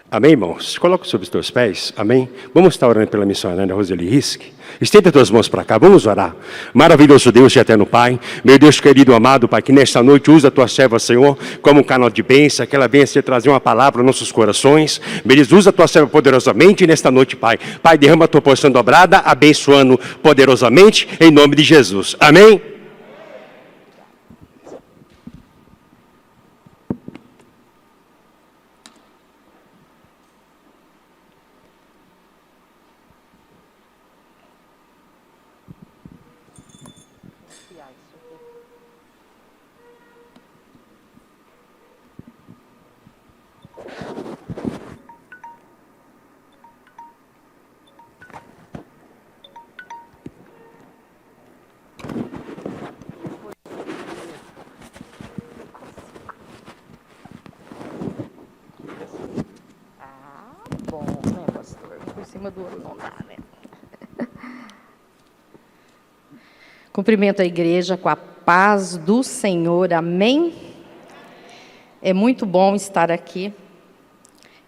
Amém, irmãos? Coloca sobre os teus pés, amém? Vamos estar orando pela missionária Roseli Risk. Estenda tuas mãos para cá, vamos orar. Maravilhoso Deus e eterno Pai, meu Deus querido, amado Pai, que nesta noite usa a tua serva, Senhor, como um canal de bênção, que ela venha se trazer uma palavra aos nossos corações. Meu Deus, usa a tua serva poderosamente nesta noite, Pai. Pai, derrama a tua porção dobrada, abençoando poderosamente, em nome de Jesus. Amém? Bom, né, pastor? Por cima do ouro não dá, né? Cumprimento a igreja com a paz do Senhor, amém? É muito bom estar aqui.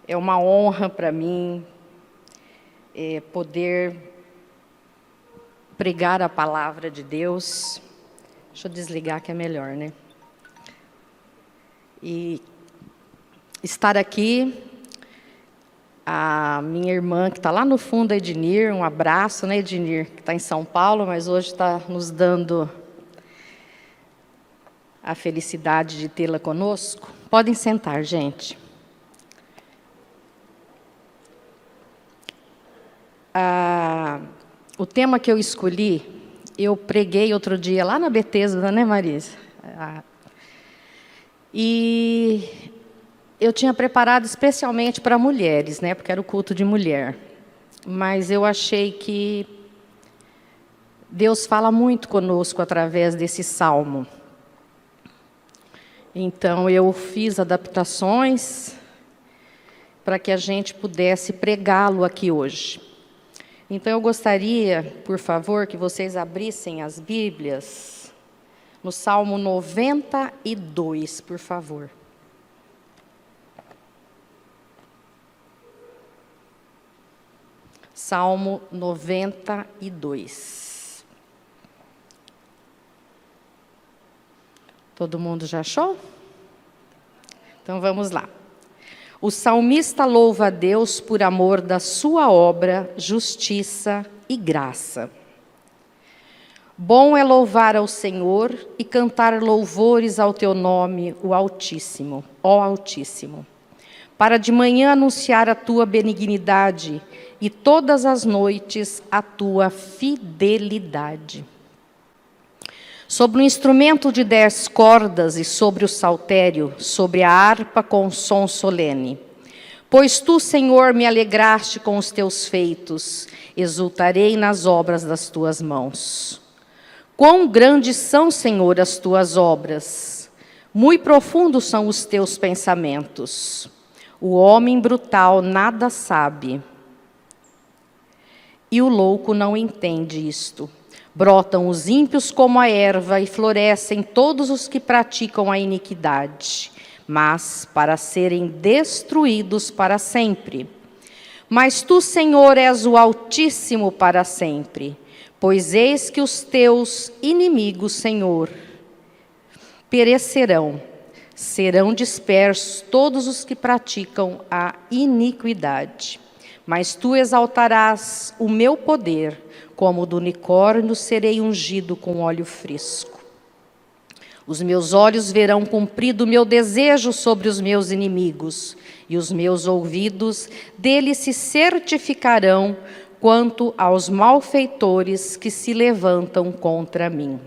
É uma honra para mim poder pregar a palavra de Deus. Deixa eu desligar que é melhor, né? E estar aqui, a minha irmã que está lá no fundo, a Ednir, um abraço, né, Ednir, que está em São Paulo, mas hoje está nos dando a felicidade de tê-la conosco. Podem sentar, gente. O tema que eu escolhi, eu preguei outro dia lá na Bethesda, né, Marisa? E eu tinha preparado especialmente para mulheres, né, porque era o culto de mulher. Mas eu achei que Deus fala muito conosco através desse salmo. Então, eu fiz adaptações para que a gente pudesse pregá-lo aqui hoje. Então, eu gostaria, por favor, que vocês abrissem as Bíblias no Salmo 92, por favor. Salmo 92. Todo mundo já achou? Então, vamos lá. O salmista louva a Deus por amor da sua obra, justiça e graça. Bom é louvar ao Senhor e cantar louvores ao teu nome, o Altíssimo, ó Altíssimo. Para de manhã anunciar a tua benignidade e todas as noites a tua fidelidade. Sobre o instrumento de 10 cordas e sobre o saltério, sobre a harpa com som solene. Pois tu, Senhor, me alegraste com os teus feitos, exultarei nas obras das tuas mãos. Quão grandes são, Senhor, as tuas obras, muito profundos são os teus pensamentos. O homem brutal nada sabe, e o louco não entende isto. Brotam os ímpios como a erva e florescem todos os que praticam a iniquidade, mas para serem destruídos para sempre. Mas tu, Senhor, és o Altíssimo para sempre, pois eis que os teus inimigos, Senhor, perecerão, serão dispersos todos os que praticam a iniquidade. Mas tu exaltarás o meu poder, como o do unicórnio serei ungido com óleo fresco. Os meus olhos verão cumprido o meu desejo sobre os meus inimigos, e os meus ouvidos deles se certificarão quanto aos malfeitores que se levantam contra mim.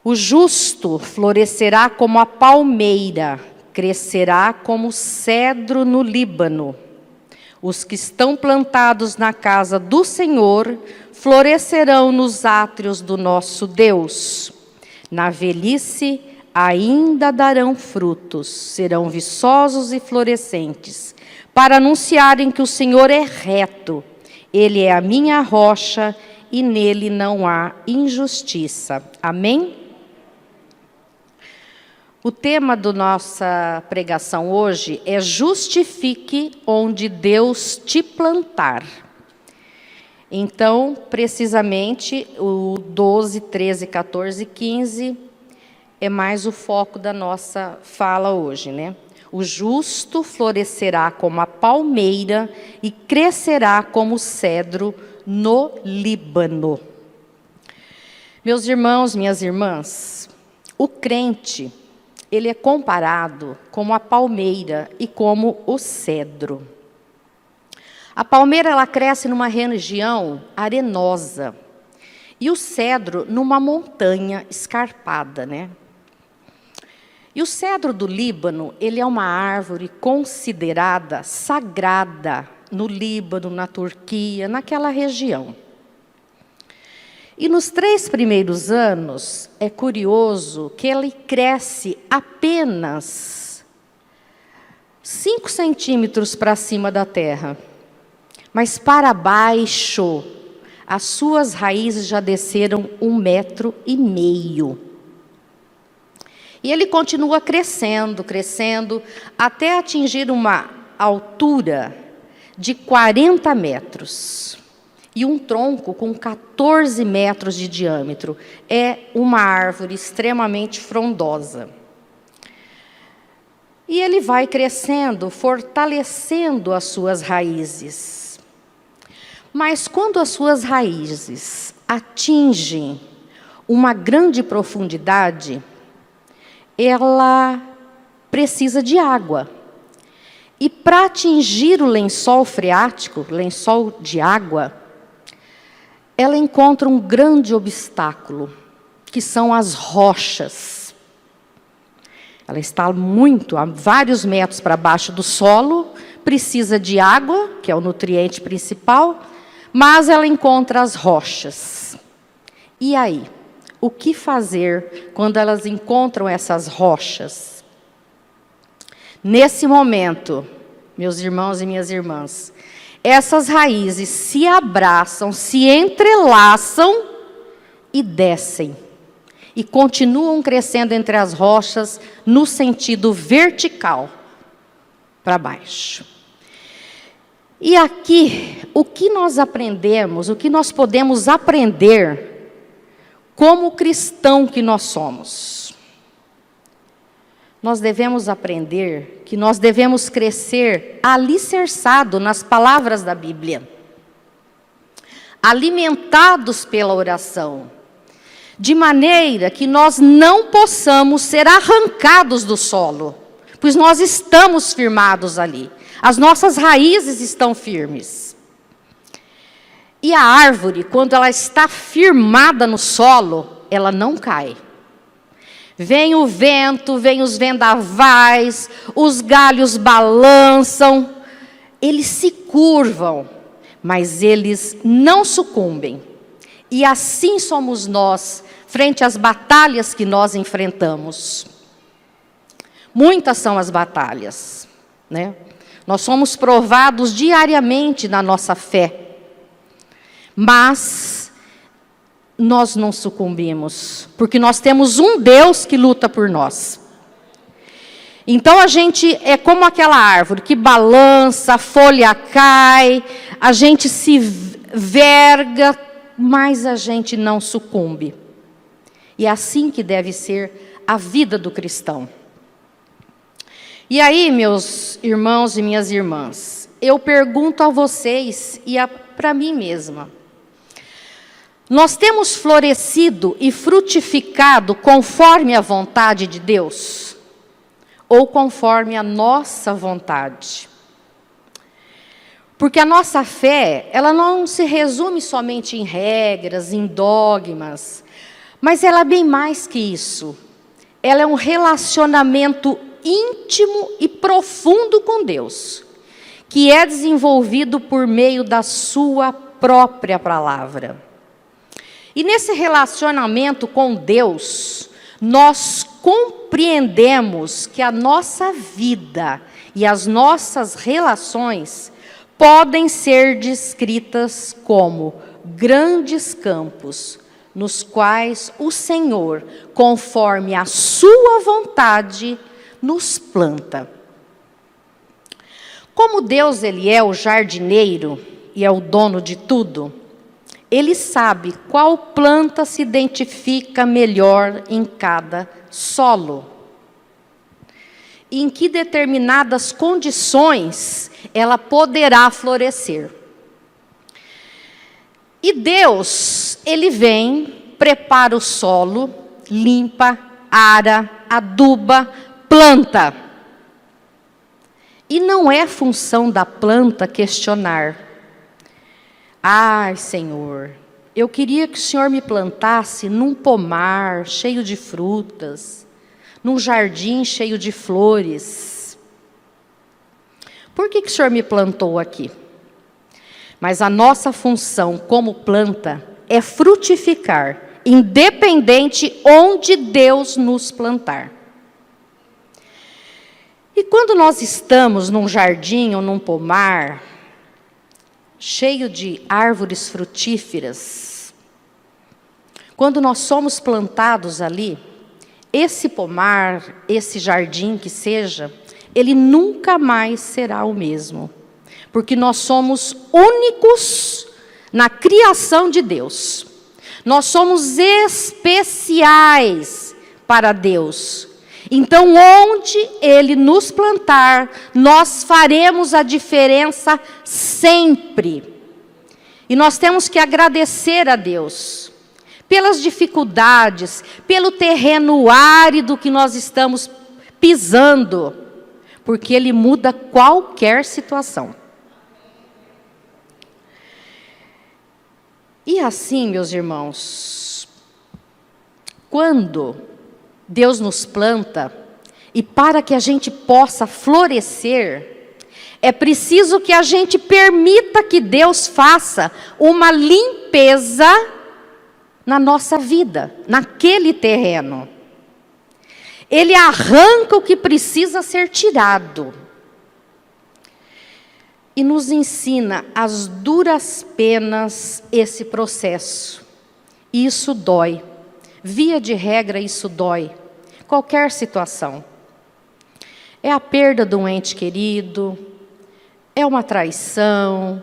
O justo florescerá como a palmeira, crescerá como o cedro no Líbano. Os que estão plantados na casa do Senhor florescerão nos átrios do nosso Deus. Na velhice ainda darão frutos, serão viçosos e florescentes, para anunciarem que o Senhor é reto. Ele é a minha rocha e nele não há injustiça. Amém? O tema da nossa pregação hoje é Justifique onde Deus te plantar. Então, precisamente, o 12, 13, 14 e 15 é mais o foco da nossa fala hoje, né? O justo florescerá como a palmeira e crescerá como o cedro no Líbano. Meus irmãos, minhas irmãs, o crente, ele é comparado como a palmeira e como o cedro. A palmeira, ela cresce numa região arenosa e o cedro numa montanha escarpada, né? E o cedro do Líbano, ele é uma árvore considerada sagrada no Líbano, na Turquia, naquela região. E nos 3 primeiros anos, é curioso que ele cresce apenas 5 centímetros para cima da terra. Mas para baixo, as suas raízes já desceram 1,5 metro. E ele continua crescendo, crescendo, até atingir uma altura de 40 metros. E um tronco com 14 metros de diâmetro. É uma árvore extremamente frondosa. E ele vai crescendo, fortalecendo as suas raízes. Mas quando as suas raízes atingem uma grande profundidade, ela precisa de água. E para atingir o lençol freático, lençol de água, ela encontra um grande obstáculo, que são as rochas. Ela está a vários metros para baixo do solo, precisa de água, que é o nutriente principal, mas ela encontra as rochas. E aí? O que fazer quando elas encontram essas rochas? Nesse momento, meus irmãos e minhas irmãs, essas raízes se abraçam, se entrelaçam e descem. E continuam crescendo entre as rochas no sentido vertical, para baixo. E aqui, o que nós aprendemos, o que nós podemos aprender como cristão que nós somos? Nós devemos aprender que nós devemos crescer alicerçado nas palavras da Bíblia, alimentados pela oração, de maneira que nós não possamos ser arrancados do solo, pois nós estamos firmados ali, as nossas raízes estão firmes. E a árvore, quando ela está firmada no solo, ela não cai. Vem o vento, vem os vendavais, os galhos balançam, eles se curvam, mas eles não sucumbem. E assim somos nós, frente às batalhas que nós enfrentamos. Muitas são as batalhas, né? Nós somos provados diariamente na nossa fé. Mas nós não sucumbimos, porque nós temos um Deus que luta por nós. Então a gente é como aquela árvore que balança, a folha cai, a gente se verga, mas a gente não sucumbe. E é assim que deve ser a vida do cristão. E aí, meus irmãos e minhas irmãs, eu pergunto a vocês e para mim mesma: nós temos florescido e frutificado conforme a vontade de Deus? Ou conforme a nossa vontade? Porque a nossa fé, ela não se resume somente em regras, em dogmas, mas ela é bem mais que isso. Ela é um relacionamento íntimo e profundo com Deus, que é desenvolvido por meio da sua própria palavra. E nesse relacionamento com Deus, nós compreendemos que a nossa vida e as nossas relações podem ser descritas como grandes campos nos quais o Senhor, conforme a sua vontade, nos planta. Como Deus, Ele é o jardineiro e é o dono de tudo, Ele sabe qual planta se identifica melhor em cada solo. E em que determinadas condições ela poderá florescer. E Deus, Ele vem, prepara o solo, limpa, ara, aduba, planta. E não é função da planta questionar. Ai, Senhor, eu queria que o Senhor me plantasse num pomar cheio de frutas, num jardim cheio de flores. Por que o Senhor me plantou aqui? Mas a nossa função como planta é frutificar, independente onde Deus nos plantar. E quando nós estamos num jardim ou num pomar, cheio de árvores frutíferas, quando nós somos plantados ali, esse pomar, esse jardim que seja, ele nunca mais será o mesmo. Porque nós somos únicos na criação de Deus. Nós somos especiais para Deus. Então, onde Ele nos plantar, nós faremos a diferença sempre. E nós temos que agradecer a Deus pelas dificuldades, pelo terreno árido que nós estamos pisando, porque Ele muda qualquer situação. E assim, meus irmãos, quando Deus nos planta, e para que a gente possa florescer, é preciso que a gente permita que Deus faça uma limpeza na nossa vida, naquele terreno. Ele arranca o que precisa ser tirado. E nos ensina as duras penas esse processo. E isso dói. Via de regra, isso dói. Qualquer situação. É a perda de um ente querido, é uma traição,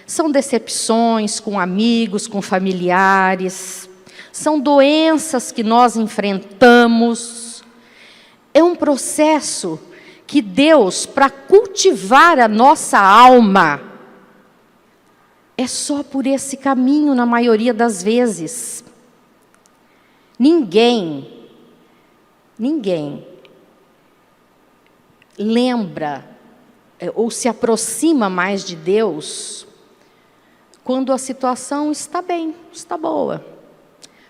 são decepções com amigos, com familiares, são doenças que nós enfrentamos. É um processo que Deus, para cultivar a nossa alma, é só por esse caminho na maioria das vezes. Ninguém lembra ou se aproxima mais de Deus quando a situação está bem, está boa.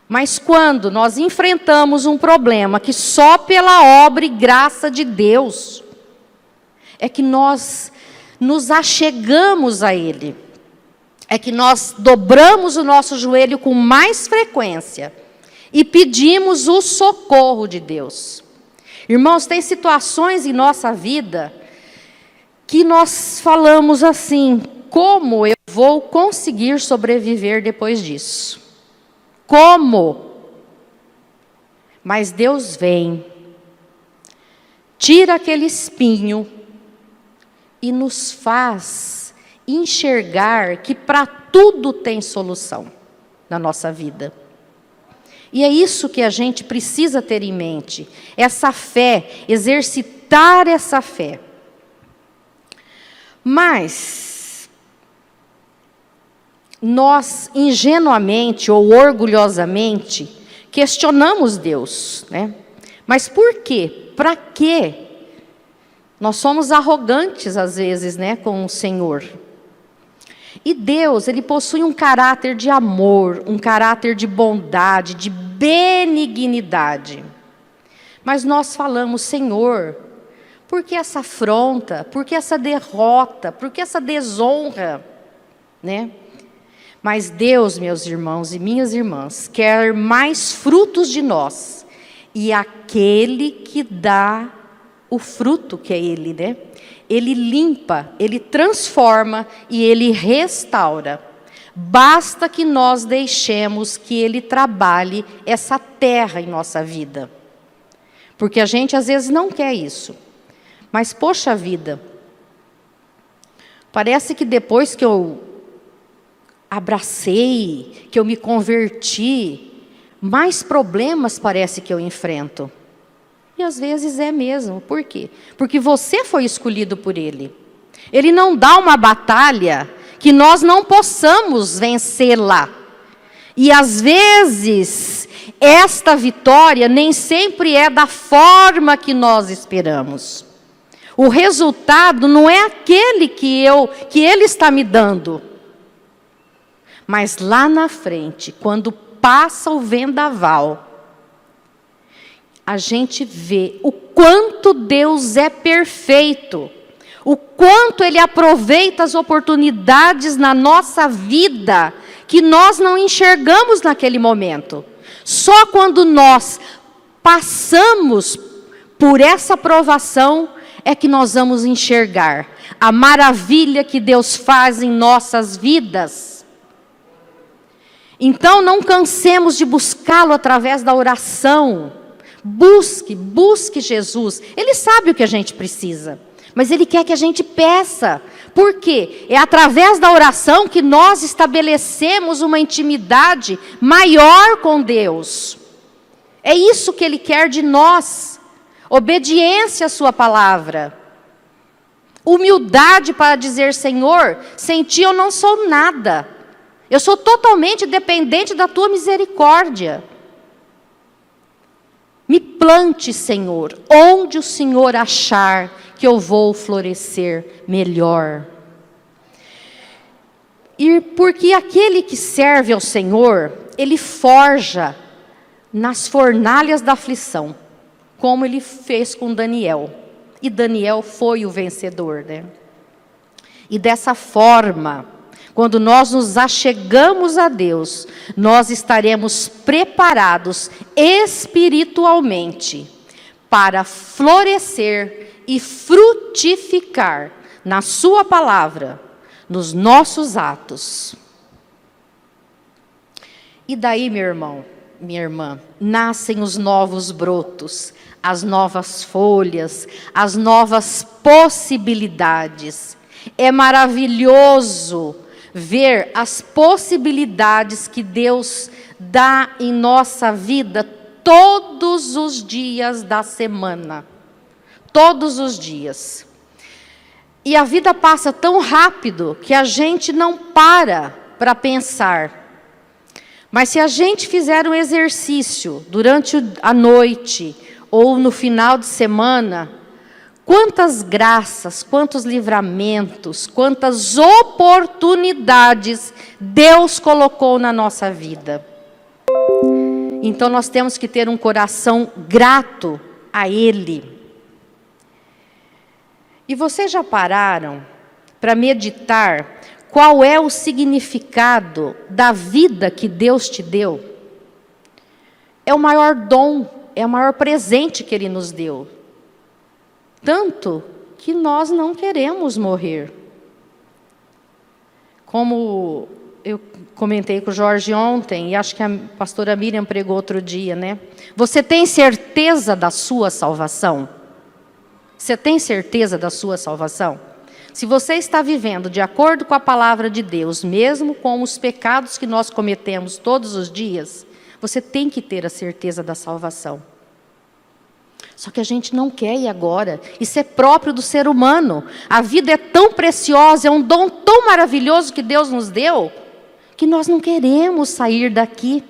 Mas quando nós enfrentamos um problema que só pela obra e graça de Deus é que nós nos achegamos a Ele, é que nós dobramos o nosso joelho com mais frequência e pedimos o socorro de Deus. Irmãos, tem situações em nossa vida que nós falamos assim: como eu vou conseguir sobreviver depois disso? Como? Mas Deus vem, tira aquele espinho e nos faz enxergar que para tudo tem solução na nossa vida. E é isso que a gente precisa ter em mente, essa fé, exercitar essa fé. Mas nós, ingenuamente ou orgulhosamente, questionamos Deus, né? Mas por quê? Para quê? Nós somos arrogantes às vezes, né, com o Senhor. E Deus, Ele possui um caráter de amor, um caráter de bondade, de benignidade. Mas nós falamos: Senhor, por que essa afronta? Por que essa derrota? Por que essa desonra? Né? Mas Deus, meus irmãos e minhas irmãs, quer mais frutos de nós. E aquele que dá o fruto, que é Ele, né? Ele limpa, Ele transforma e Ele restaura. Basta que nós deixemos que Ele trabalhe essa terra em nossa vida. Porque a gente às vezes não quer isso. Mas, poxa vida, parece que depois que eu abracei, que eu me converti, mais problemas parece que eu enfrento. E às vezes é mesmo. Por quê? Porque você foi escolhido por Ele. Ele não dá uma batalha que nós não possamos vencê-la. E às vezes, esta vitória nem sempre é da forma que nós esperamos. O resultado não é aquele que Ele está me dando. Mas lá na frente, quando passa o vendaval, a gente vê o quanto Deus é perfeito, o quanto Ele aproveita as oportunidades na nossa vida, que nós não enxergamos naquele momento. Só quando nós passamos por essa provação, é que nós vamos enxergar a maravilha que Deus faz em nossas vidas. Então não cansemos de buscá-lo através da oração. Busque Jesus. Ele sabe o que a gente precisa, mas Ele quer que a gente peça. Por quê? É através da oração que nós estabelecemos uma intimidade maior com Deus. É isso que Ele quer de nós. Obediência à sua palavra. Humildade para dizer: Senhor, sem Ti eu não sou nada. Eu sou totalmente dependente da Tua misericórdia. Me plante, Senhor, onde o Senhor achar que eu vou florescer melhor. E porque aquele que serve ao Senhor, ele forja nas fornalhas da aflição, como ele fez com Daniel. E Daniel foi o vencedor, né? E dessa forma, quando nós nos achegamos a Deus, nós estaremos preparados espiritualmente para florescer e frutificar na sua palavra, nos nossos atos. E daí, meu irmão, minha irmã, nascem os novos brotos, as novas folhas, as novas possibilidades. É maravilhoso ver as possibilidades que Deus dá em nossa vida todos os dias da semana. Todos os dias. E a vida passa tão rápido que a gente não para pensar. Mas se a gente fizer um exercício durante a noite ou no final de semana, quantas graças, quantos livramentos, quantas oportunidades Deus colocou na nossa vida. Então nós temos que ter um coração grato a Ele. E vocês já pararam para meditar qual é o significado da vida que Deus te deu? É o maior dom, é o maior presente que Ele nos deu. Tanto que nós não queremos morrer. Como eu comentei com o Jorge ontem, e acho que a pastora Miriam pregou outro dia, né? Você tem certeza da sua salvação? Você tem certeza da sua salvação? Se você está vivendo de acordo com a palavra de Deus, mesmo com os pecados que nós cometemos todos os dias, você tem que ter a certeza da salvação. Só que a gente não quer ir agora. Isso é próprio do ser humano. A vida é tão preciosa, é um dom tão maravilhoso que Deus nos deu, que nós não queremos sair daqui.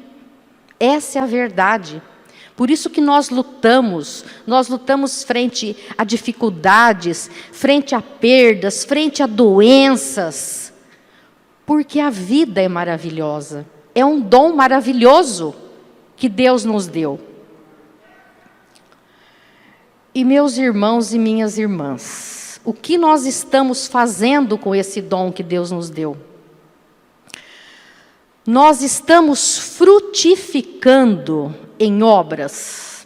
Essa é a verdade. Por isso que nós lutamos frente a dificuldades, frente a perdas, frente a doenças. Porque a vida é maravilhosa. É um dom maravilhoso que Deus nos deu. E meus irmãos e minhas irmãs, o que nós estamos fazendo com esse dom que Deus nos deu? Nós estamos frutificando em obras,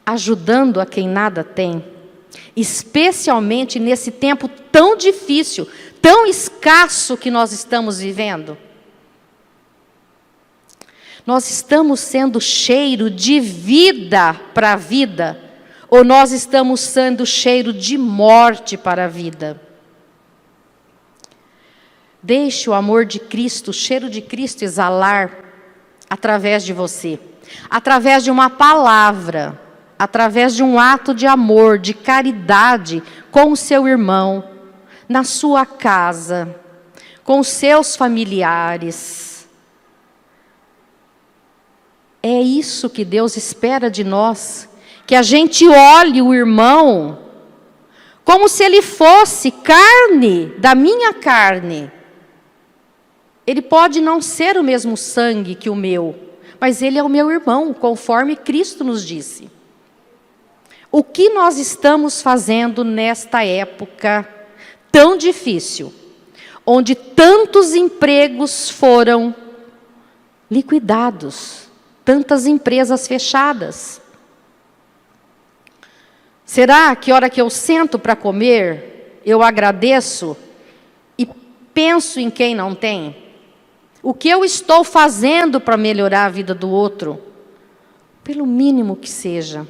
ajudando a quem nada tem, especialmente nesse tempo tão difícil, tão escasso que nós estamos vivendo? Nós estamos sendo cheiro de vida para a vida, ou nós estamos sendo cheiro de morte para a vida? Deixe o amor de Cristo, o cheiro de Cristo exalar através de você, através de uma palavra, através de um ato de amor, de caridade com o seu irmão, na sua casa, com os seus familiares. É isso que Deus espera de nós, que a gente olhe o irmão como se ele fosse carne da minha carne. Ele pode não ser o mesmo sangue que o meu, mas ele é o meu irmão, conforme Cristo nos disse. O que nós estamos fazendo nesta época tão difícil, onde tantos empregos foram liquidados, tantas empresas fechadas? Será que a hora que eu sento para comer, eu agradeço e penso em quem não tem? O que eu estou fazendo para melhorar a vida do outro? Pelo mínimo que seja.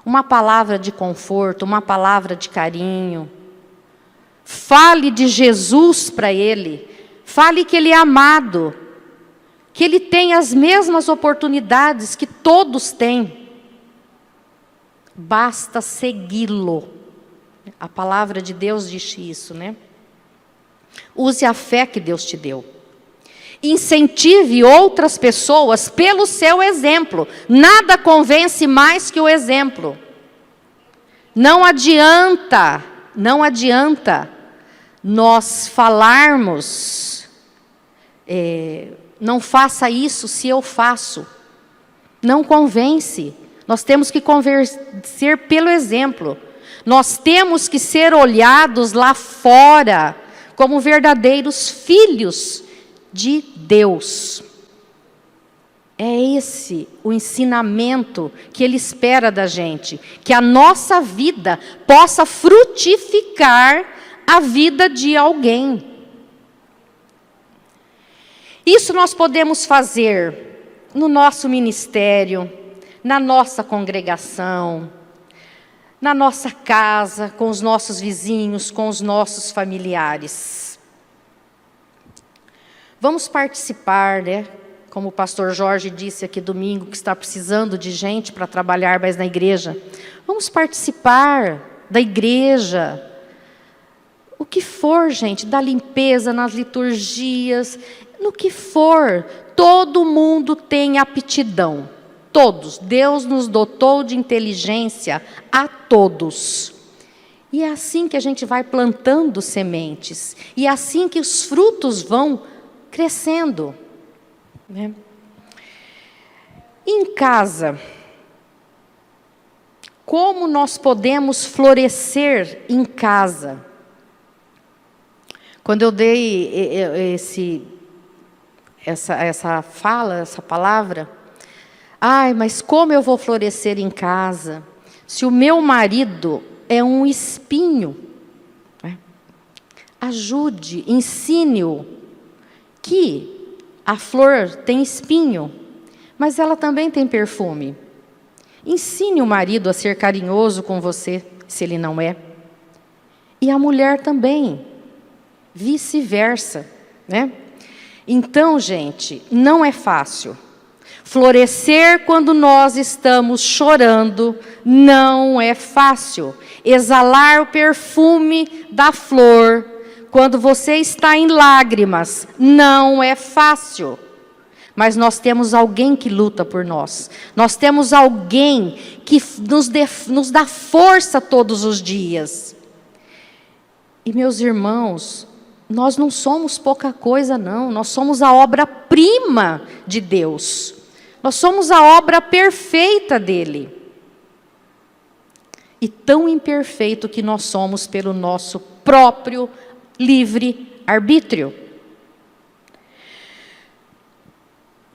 Uma palavra de conforto, uma palavra de carinho. Fale de Jesus para ele. Fale que ele é amado. Que ele tem as mesmas oportunidades que todos têm. Basta segui-lo. A palavra de Deus diz isso, né? Use a fé que Deus te deu. Incentive outras pessoas pelo seu exemplo. Nada convence mais que o exemplo. Não adianta nós falarmos, não faça isso se eu faço. Não convence. Nós temos que convencer pelo exemplo. Nós temos que ser olhados lá fora como verdadeiros filhos de Deus. É esse o ensinamento que Ele espera da gente, que a nossa vida possa frutificar a vida de alguém. Isso nós podemos fazer no nosso ministério, na nossa congregação, na nossa casa, com os nossos vizinhos, com os nossos familiares. Vamos participar, né? Como o pastor Jorge disse aqui domingo, que está precisando de gente para trabalhar mais na igreja. Vamos participar da igreja. O que for, gente, da limpeza, nas liturgias, no que for. Todo mundo tem aptidão. Todos. Deus nos dotou de inteligência a todos. E é assim que a gente vai plantando sementes. E é assim que os frutos vão crescendo, né? Em casa, como nós podemos florescer em casa? Quando eu dei essa palavra, mas como eu vou florescer em casa se o meu marido é um espinho? Ajude, ensine-o que a flor tem espinho, mas ela também tem perfume. Ensine o marido a ser carinhoso com você, se ele não é. E a mulher também, vice-versa, né? Então, gente, não é fácil. Florescer quando nós estamos chorando não é fácil. Exalar o perfume da flor quando você está em lágrimas, não é fácil. Mas nós temos alguém que luta por nós. Nós temos alguém que nos dá força todos os dias. E, meus irmãos, nós não somos pouca coisa, não. Nós somos a obra-prima de Deus. Nós somos a obra perfeita dele. E tão imperfeito que nós somos pelo nosso próprio livre arbítrio.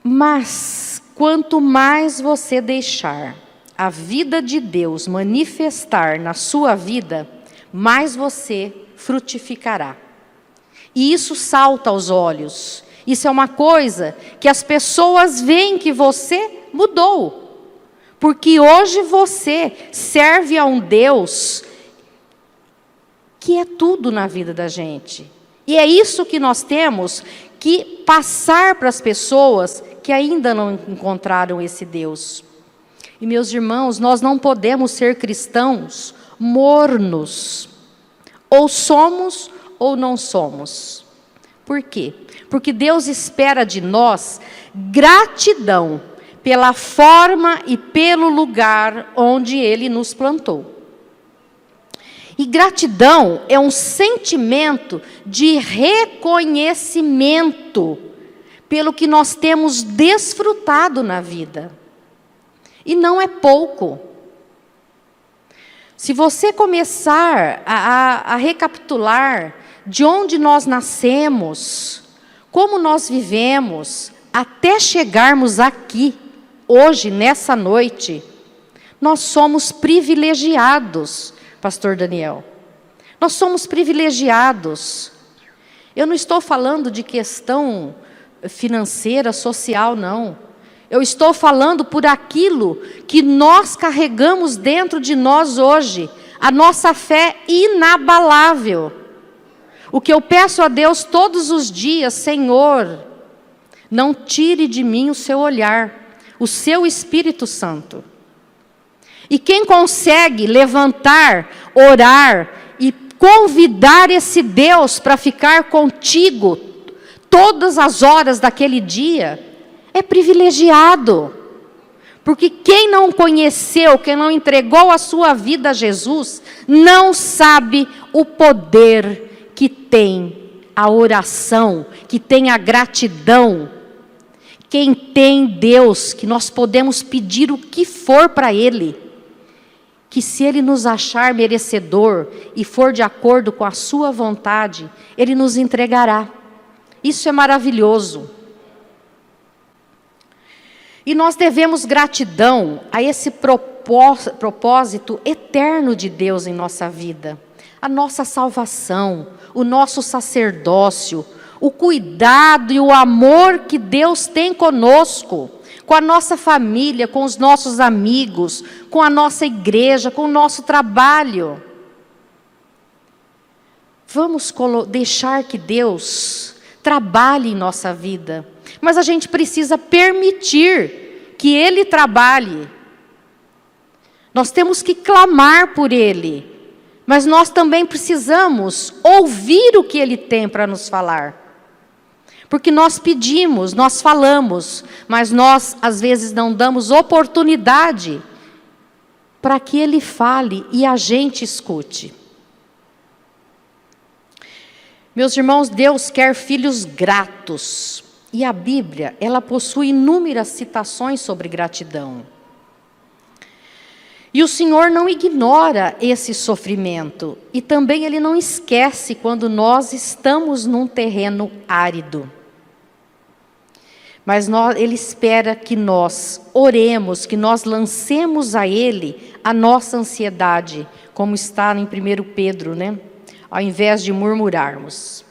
Mas, quanto mais você deixar a vida de Deus manifestar na sua vida, mais você frutificará. E isso salta aos olhos. Isso é uma coisa que as pessoas veem que você mudou. Porque hoje você serve a um Deus que é tudo na vida da gente. E é isso que nós temos que passar para as pessoas que ainda não encontraram esse Deus. E, meus irmãos, nós não podemos ser cristãos mornos. Ou somos ou não somos. Por quê? Porque Deus espera de nós gratidão pela forma e pelo lugar onde Ele nos plantou. E gratidão é um sentimento de reconhecimento pelo que nós temos desfrutado na vida. E não é pouco. Se você começar a recapitular de onde nós nascemos, como nós vivemos, até chegarmos aqui, hoje, nessa noite, nós somos privilegiados, Pastor Daniel. Nós somos privilegiados. Eu não estou falando de questão financeira, social, não. Eu estou falando por aquilo que nós carregamos dentro de nós hoje, a nossa fé inabalável. O que eu peço a Deus todos os dias: Senhor, não tire de mim o seu olhar, o seu Espírito Santo. E quem consegue levantar, orar e convidar esse Deus para ficar contigo todas as horas daquele dia, é privilegiado. Porque quem não conheceu, quem não entregou a sua vida a Jesus, não sabe o poder que tem a oração, que tem a gratidão. Quem tem Deus, que nós podemos pedir o que for para Ele, que se Ele nos achar merecedor e for de acordo com a sua vontade, Ele nos entregará. Isso é maravilhoso. E nós devemos gratidão a esse propósito eterno de Deus em nossa vida. A nossa salvação, o nosso sacerdócio, o cuidado e o amor que Deus tem conosco, com a nossa família, com os nossos amigos, com a nossa igreja, com o nosso trabalho. Vamos deixar que Deus trabalhe em nossa vida. Mas a gente precisa permitir que Ele trabalhe. Nós temos que clamar por Ele. Mas nós também precisamos ouvir o que Ele tem para nos falar. Porque nós pedimos, nós falamos, mas nós às vezes não damos oportunidade para que Ele fale e a gente escute. Meus irmãos, Deus quer filhos gratos. E a Bíblia, ela possui inúmeras citações sobre gratidão. E o Senhor não ignora esse sofrimento. E também Ele não esquece quando nós estamos num terreno árido. Mas Ele espera que nós oremos, que nós lancemos a Ele a nossa ansiedade, como está em 1 Pedro, né? Ao invés de murmurarmos.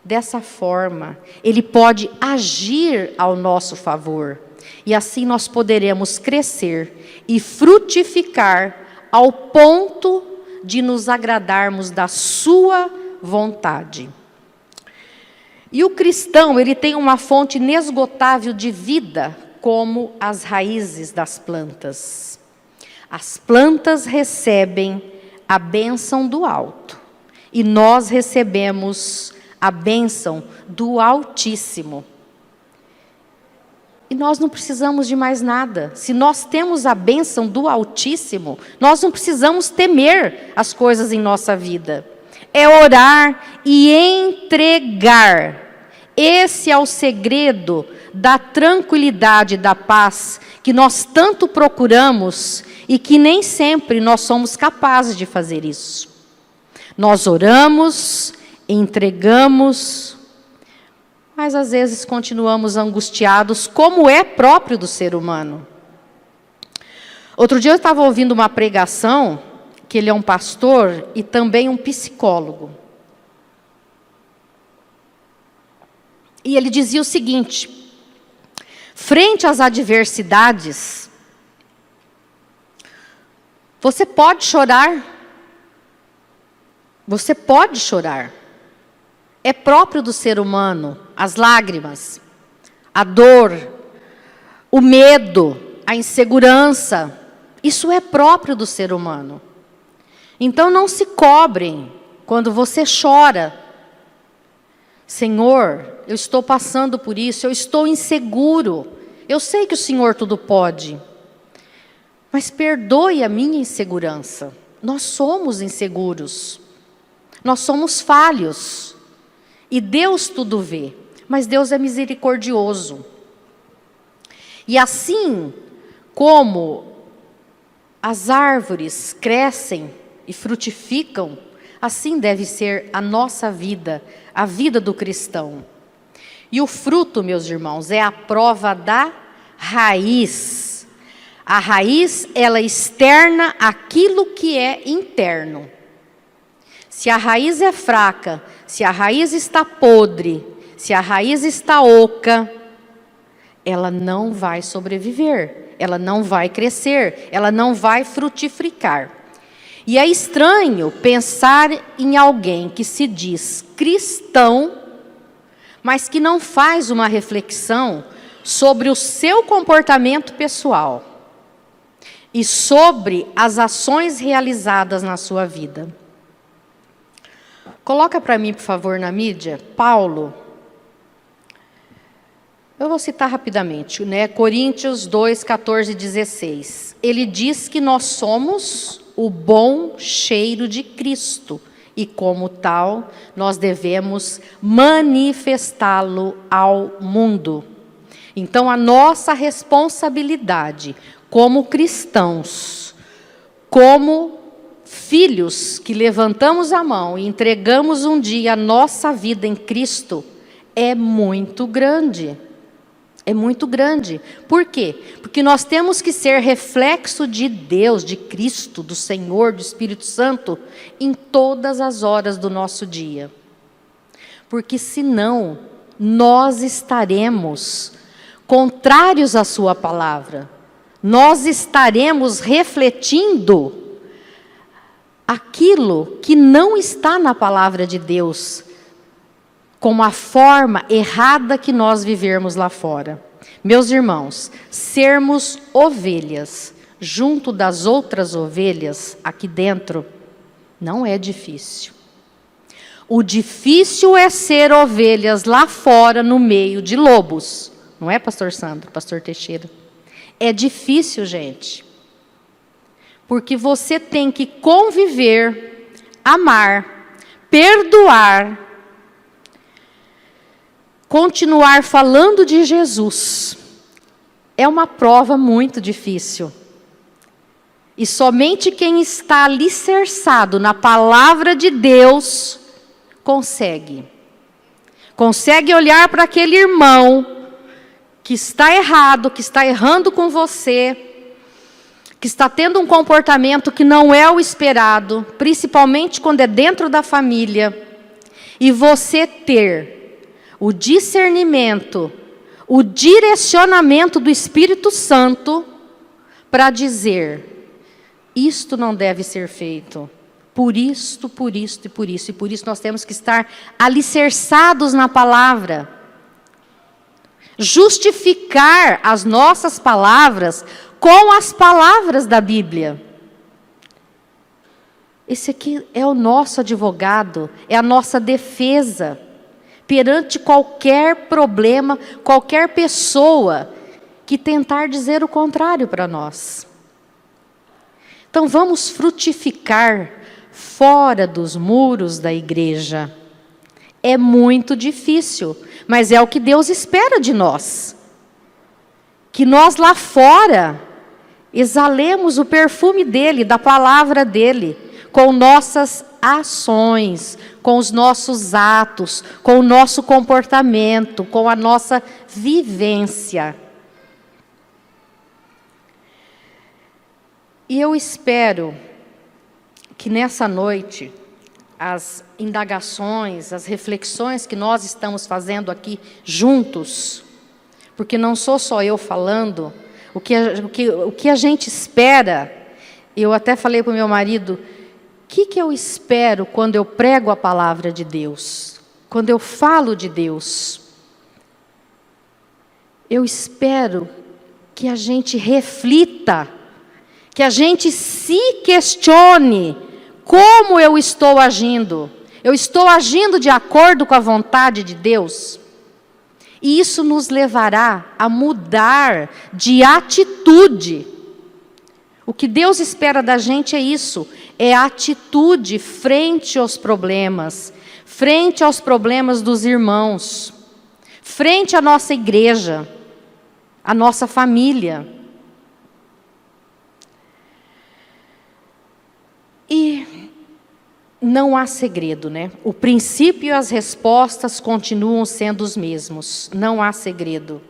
Dessa forma, Ele pode agir ao nosso favor. E assim nós poderemos crescer e frutificar ao ponto de nos agradarmos da sua vontade. E o cristão, ele tem uma fonte inesgotável de vida, como as raízes das plantas. As plantas recebem a bênção do alto. E nós recebemos a bênção do Altíssimo. E nós não precisamos de mais nada. Se nós temos a bênção do Altíssimo, nós não precisamos temer as coisas em nossa vida. É orar e entregar. Esse é o segredo da tranquilidade, da paz, que nós tanto procuramos e que nem sempre nós somos capazes de fazer isso. Nós oramos, entregamos, mas às vezes continuamos angustiados, como é próprio do ser humano. Outro dia eu estava ouvindo uma pregação, que ele é um pastor e também um psicólogo. E ele dizia o seguinte: frente às adversidades, você pode chorar. Você pode chorar. É próprio do ser humano as lágrimas, a dor, o medo, a insegurança. Isso é próprio do ser humano. Então não se cobrem quando você chora. Senhor, eu estou passando por isso, eu estou inseguro. Eu sei que o Senhor tudo pode. Mas perdoe a minha insegurança. Nós somos inseguros. Nós somos falhos. E Deus tudo vê. Mas Deus é misericordioso. E assim como as árvores crescem e frutificam, assim deve ser a nossa vida, a vida do cristão. E o fruto, meus irmãos, é a prova da raiz. A raiz, ela externa aquilo que é interno. Se a raiz é fraca, se a raiz está podre, se a raiz está oca, ela não vai sobreviver, ela não vai crescer, ela não vai frutificar. E é estranho pensar em alguém que se diz cristão, mas que não faz uma reflexão sobre o seu comportamento pessoal e sobre as ações realizadas na sua vida. Coloca para mim, por favor, na mídia, Paulo. Eu vou citar rapidamente, né? Coríntios 2, 14 e 16. Ele diz que nós somos o bom cheiro de Cristo e, como tal, nós devemos manifestá-lo ao mundo. Então, a nossa responsabilidade como cristãos, como filhos que levantamos a mão e entregamos um dia a nossa vida em Cristo, é muito grande. É muito grande. Por quê? Porque nós temos que ser reflexo de Deus, de Cristo, do Senhor, do Espírito Santo, em todas as horas do nosso dia. Porque senão, nós estaremos contrários à sua palavra. Nós estaremos refletindo aquilo que não está na palavra de Deus, com a forma errada que nós vivermos lá fora. Meus irmãos, sermos ovelhas junto das outras ovelhas aqui dentro não é difícil. O difícil é ser ovelhas lá fora no meio de lobos. Não é, pastor Sandro, pastor Teixeira? É difícil, gente. Porque você tem que conviver, amar, perdoar, continuar falando de Jesus. É uma prova muito difícil. E somente quem está alicerçado na palavra de Deus consegue. Consegue olhar para aquele irmão que está errado, que está errando com você, que está tendo um comportamento que não é o esperado, principalmente quando é dentro da família, e você ter o discernimento, o direcionamento do Espírito Santo para dizer: isto não deve ser feito, por isto, por isto e por isso. E por isso nós temos que estar alicerçados na palavra. Justificar as nossas palavras com as palavras da Bíblia. Esse aqui é o nosso advogado, é a nossa defesa perante qualquer problema, qualquer pessoa que tentar dizer o contrário para nós. Então vamos frutificar fora dos muros da igreja. É muito difícil, mas é o que Deus espera de nós. Que nós lá fora exalemos o perfume dele, da palavra dele, com nossas ações, com os nossos atos, com o nosso comportamento, com a nossa vivência. E eu espero que nessa noite as indagações, as reflexões que nós estamos fazendo aqui juntos, porque não sou só eu falando, o que a gente espera. Eu até falei para o meu marido, o que eu espero quando eu prego a palavra de Deus? Quando eu falo de Deus? Eu espero que a gente reflita, que a gente se questione, como eu estou agindo? Eu estou agindo de acordo com a vontade de Deus? E isso nos levará a mudar de atitude. O que Deus espera da gente é isso, é atitude frente aos problemas dos irmãos, frente à nossa igreja, à nossa família. E não há segredo, né? O princípio e as respostas continuam sendo os mesmos. Não há segredo.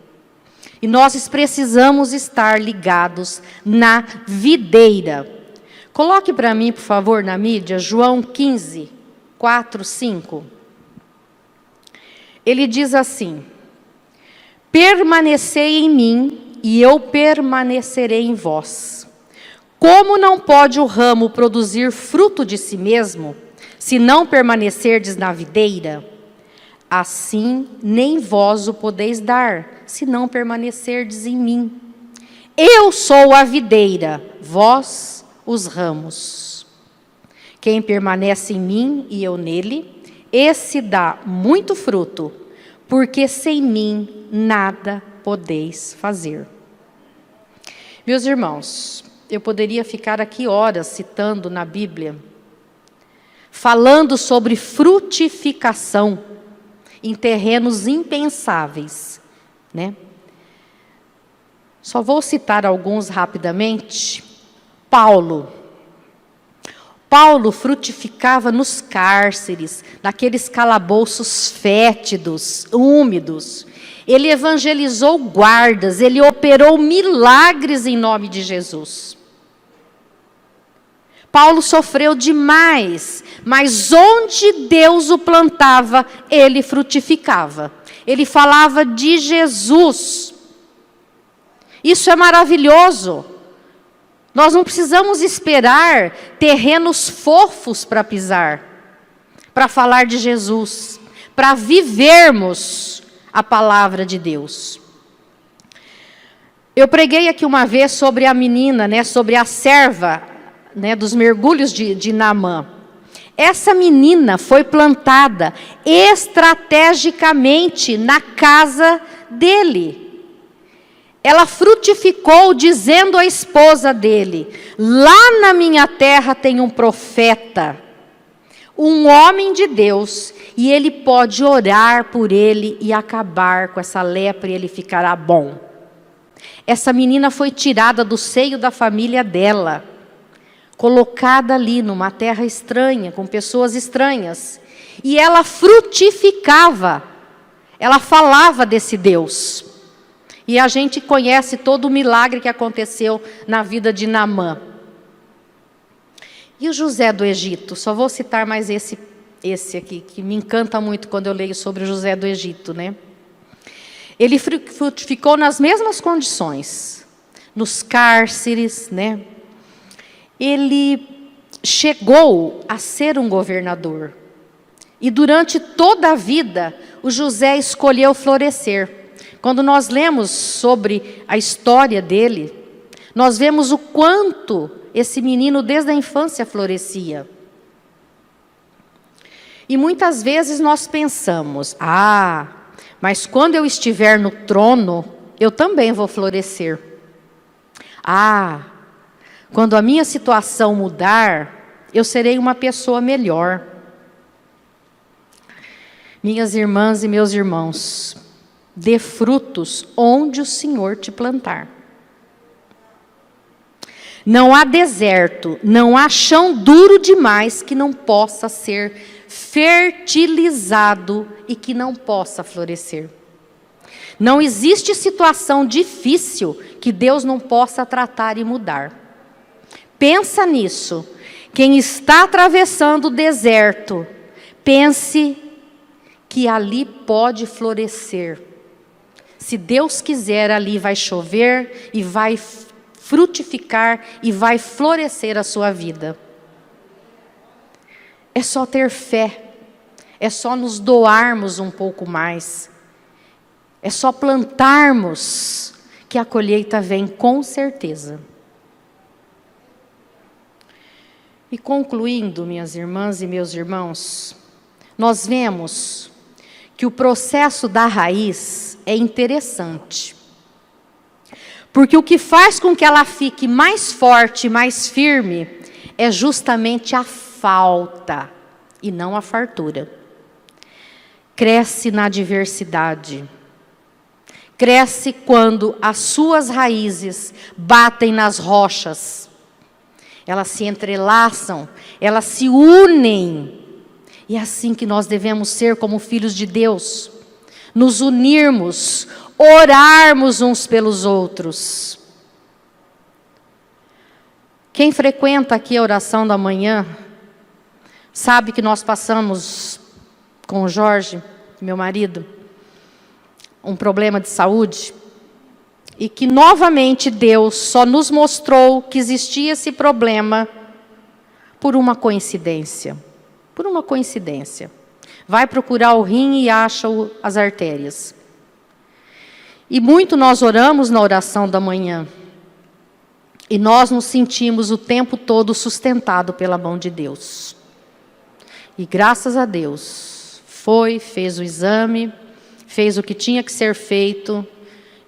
E nós precisamos estar ligados na videira. Coloque para mim, por favor, na mídia, João 15, 4, 5. Ele diz assim: permanecei em mim e eu permanecerei em vós. Como não pode o ramo produzir fruto de si mesmo, se não permanecerdes na videira? Assim, nem vós o podeis dar, se não permanecerdes em mim. Eu sou a videira, vós os ramos. Quem permanece em mim e eu nele, esse dá muito fruto, porque sem mim nada podeis fazer. Meus irmãos, eu poderia ficar aqui horas citando na Bíblia, falando sobre frutificação em terrenos impensáveis, né? Só vou citar alguns rapidamente. Paulo frutificava nos cárceres, naqueles calabouços fétidos, úmidos. Ele evangelizou guardas, ele operou milagres em nome de Jesus. Paulo sofreu demais, mas onde Deus o plantava, ele frutificava. Ele falava de Jesus. Isso é maravilhoso. Nós não precisamos esperar terrenos fofos para pisar, para falar de Jesus, para vivermos a palavra de Deus. Eu preguei aqui uma vez sobre a menina, né, sobre a serva, né, dos mergulhos de Naamã. Essa menina foi plantada estrategicamente na casa dele. Ela frutificou dizendo à esposa dele: lá na minha terra tem um profeta, um homem de Deus, e ele pode orar por ele e acabar com essa lepra e ele ficará bom. Essa menina foi tirada do seio da família dela, colocada ali numa terra estranha, com pessoas estranhas, e ela frutificava, ela falava desse Deus. E a gente conhece todo o milagre que aconteceu na vida de Naamã. E o José do Egito? Só vou citar mais esse aqui, que me encanta muito quando eu leio sobre o José do Egito, né? Ele frutificou nas mesmas condições, nos cárceres, né? Ele chegou a ser um governador. E durante toda a vida, o José escolheu florescer. Quando nós lemos sobre a história dele, nós vemos o quanto esse menino desde a infância florescia. E muitas vezes nós pensamos: mas quando eu estiver no trono, eu também vou florescer. Quando a minha situação mudar, eu serei uma pessoa melhor. Minhas irmãs e meus irmãos, dê frutos onde o Senhor te plantar. Não há deserto, não há chão duro demais que não possa ser fertilizado e que não possa florescer. Não existe situação difícil que Deus não possa tratar e mudar. Pensa nisso. Quem está atravessando o deserto, pense que ali pode florescer. Se Deus quiser, ali vai chover e vai frutificar e vai florescer a sua vida. É só ter fé, é só nos doarmos um pouco mais, é só plantarmos que a colheita vem com certeza. E concluindo, minhas irmãs e meus irmãos, nós vemos que o processo da raiz é interessante. Porque o que faz com que ela fique mais forte, mais firme, é justamente a falta e não a fartura. Cresce na adversidade. Cresce quando as suas raízes batem nas rochas. Elas se entrelaçam, elas se unem. E é assim que nós devemos ser como filhos de Deus. Nos unirmos, orarmos uns pelos outros. Quem frequenta aqui a oração da manhã, sabe que nós passamos com o Jorge, meu marido, um problema de saúde. E que novamente Deus só nos mostrou que existia esse problema por uma coincidência. Por uma coincidência. Vai procurar o rim e acha as artérias. E muito nós oramos na oração da manhã. E nós nos sentimos o tempo todo sustentado pela mão de Deus. E graças a Deus, fez o exame, fez o que tinha que ser feito.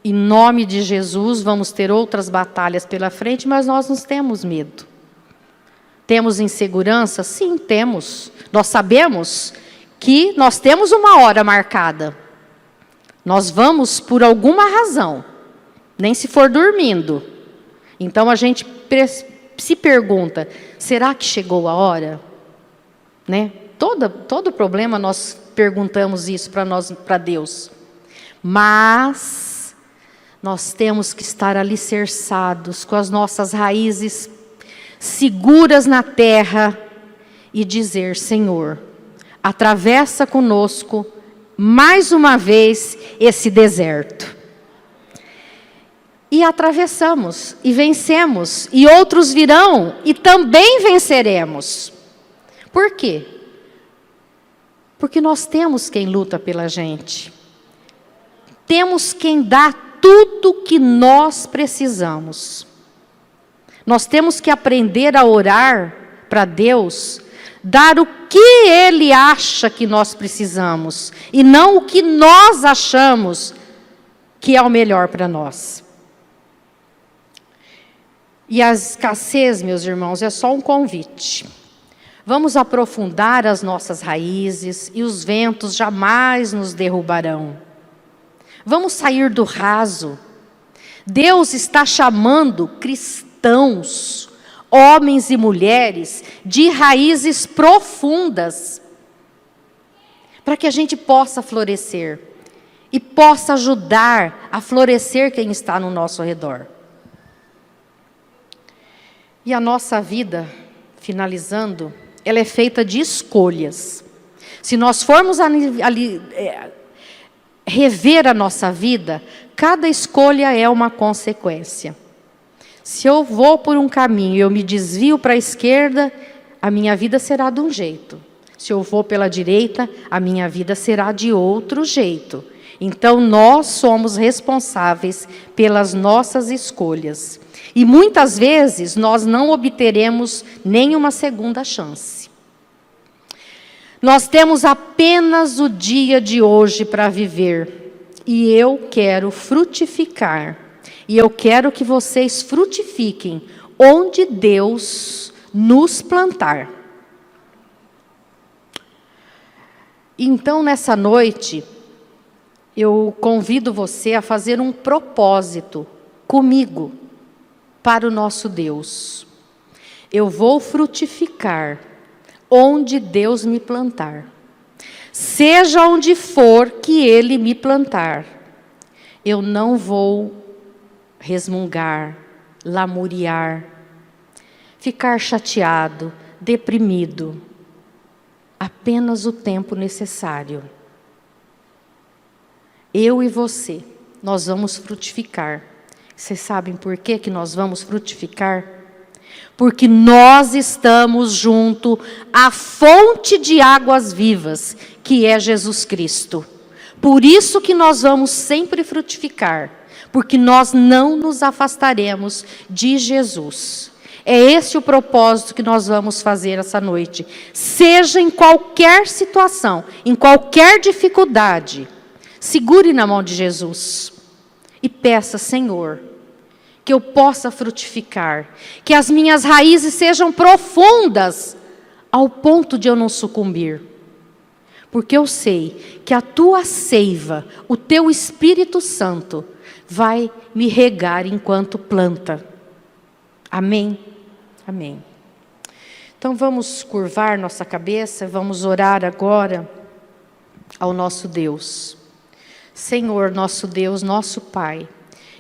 Em nome de Jesus, vamos ter outras batalhas pela frente, mas nós não temos medo. Temos insegurança? Sim, temos. Nós sabemos que nós temos uma hora marcada. Nós vamos por alguma razão, nem se for dormindo. Então a gente se pergunta, será que chegou a hora? Né? Todo problema nós perguntamos isso para Deus. Mas nós temos que estar alicerçados com as nossas raízes seguras na terra e dizer, Senhor, atravessa conosco mais uma vez esse deserto. E atravessamos, e vencemos, e outros virão, e também venceremos. Por quê? Porque nós temos quem luta pela gente. Temos quem dá tudo que nós precisamos. Nós temos que aprender a orar para Deus, dar o que Ele acha que nós precisamos, e não o que nós achamos que é o melhor para nós. E a escassez, meus irmãos, é só um convite. Vamos aprofundar as nossas raízes e os ventos jamais nos derrubarão. Vamos sair do raso. Deus está chamando cristãos, homens e mulheres, de raízes profundas, para que a gente possa florescer e possa ajudar a florescer quem está no nosso redor. E a nossa vida, finalizando, ela é feita de escolhas. Se nós formos rever a nossa vida, cada escolha é uma consequência. Se eu vou por um caminho e eu me desvio para a esquerda, a minha vida será de um jeito. Se eu vou pela direita, a minha vida será de outro jeito. Então, nós somos responsáveis pelas nossas escolhas. E muitas vezes, nós não obteremos nenhuma segunda chance. Nós temos apenas o dia de hoje para viver. E eu quero frutificar. E eu quero que vocês frutifiquem onde Deus nos plantar. Então, nessa noite, eu convido você a fazer um propósito comigo para o nosso Deus. Eu vou frutificar onde Deus me plantar. Seja onde for que Ele me plantar, eu não vou resmungar, lamuriar, ficar chateado, deprimido. Apenas o tempo necessário. Eu e você, nós vamos frutificar. Vocês sabem por que nós vamos frutificar? Porque nós estamos junto à fonte de águas vivas, que é Jesus Cristo. Por isso que nós vamos sempre frutificar, porque nós não nos afastaremos de Jesus. É esse o propósito que nós vamos fazer essa noite. Seja em qualquer situação, em qualquer dificuldade, segure na mão de Jesus e peça: Senhor, que eu possa frutificar, que as minhas raízes sejam profundas, ao ponto de eu não sucumbir. Porque eu sei que a tua seiva, o teu Espírito Santo, vai me regar enquanto planta. Amém? Amém. Então vamos curvar nossa cabeça, vamos orar agora ao nosso Deus. Senhor, nosso Deus, nosso Pai,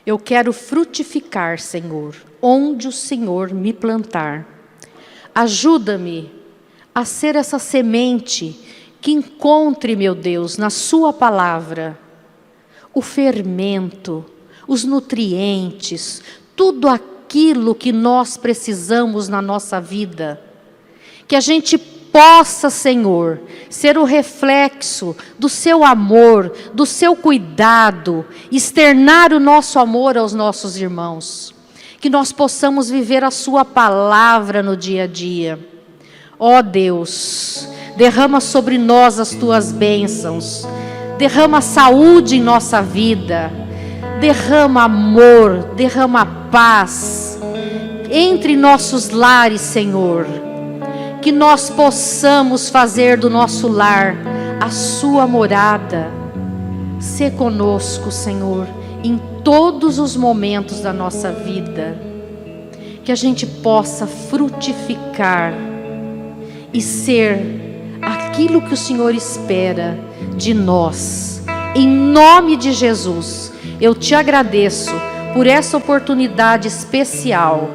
eu quero frutificar, Senhor, onde o Senhor me plantar. Ajuda-me a ser essa semente que encontre, meu Deus, na sua palavra, o fermento, os nutrientes, tudo aquilo que nós precisamos na nossa vida. Que a gente possa, Senhor, ser o reflexo do seu amor, do seu cuidado, externar o nosso amor aos nossos irmãos. Que nós possamos viver a sua palavra no dia a dia. Ó Deus, derrama sobre nós as tuas bênçãos. Derrama saúde em nossa vida. Derrama amor, derrama paz. Entre nossos lares, Senhor. Que nós possamos fazer do nosso lar a sua morada. Sê conosco, Senhor, em todos os momentos da nossa vida. Que a gente possa frutificar e ser aquilo que o Senhor espera de nós. Em nome de Jesus, eu te agradeço por essa oportunidade especial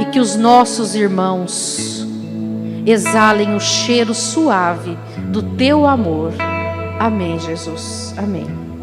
e que os nossos irmãos exalem o cheiro suave do teu amor. Amém, Jesus. Amém.